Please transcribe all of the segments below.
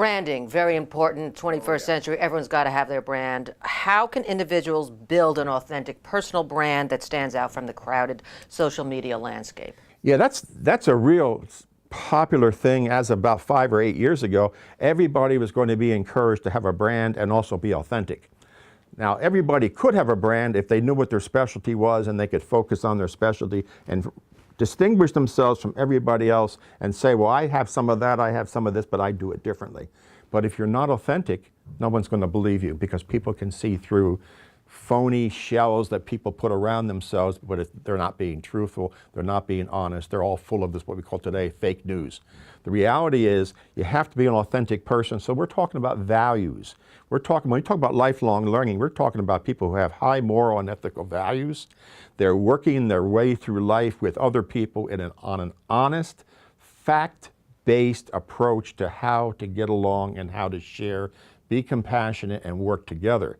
Branding, very important, 21st century, everyone's got to have their brand. How can individuals build an authentic personal brand that stands out from the crowded social media landscape? Yeah, that's a real popular thing. As about 5 or 8 years ago, everybody was going to be encouraged to have a brand and also be authentic. Now, everybody could have a brand if they knew what their specialty was and they could focus on their specialty and distinguish themselves from everybody else and say, well, I have some of that, I have some of this, but I do it differently. But if you're not authentic, no one's going to believe you, because people can see through phony shells that people put around themselves, but they're not being truthful, they're not being honest, they're all full of this, what we call today, fake news. The reality is you have to be an authentic person, so we're talking about values. When we talk about lifelong learning, we're talking about people who have high moral and ethical values. They're working their way through life with other people on an honest, fact-based approach to how to get along and how to share, be compassionate, and work together.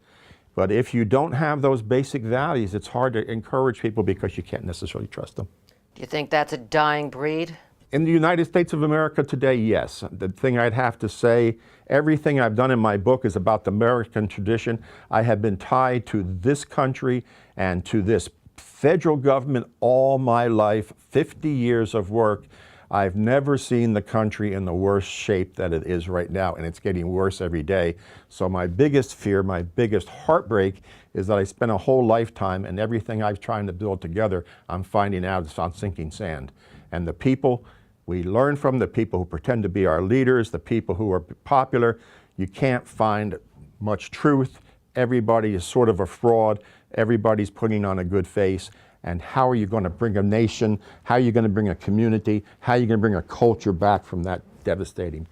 But if you don't have those basic values, it's hard to encourage people because you can't necessarily trust them. Do you think that's a dying breed? In the United States of America today, yes. The thing I'd have to say, everything I've done in my book is about the American tradition. I have been tied to this country and to this federal government all my life, 50 years of work. I've never seen the country in the worst shape that it is right now, and it's getting worse every day. So my biggest fear, my biggest heartbreak is that I spent a whole lifetime and everything I was trying to build together, I'm finding out it's on sinking sand. And the people we learn from, the people who pretend to be our leaders, the people who are popular, you can't find much truth. Everybody is sort of a fraud. Everybody's putting on a good face. And how are you going to bring a nation? How are you going to bring a community? How are you going to bring a culture back from that devastating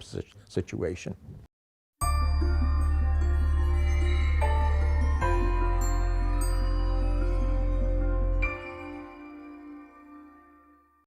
situation?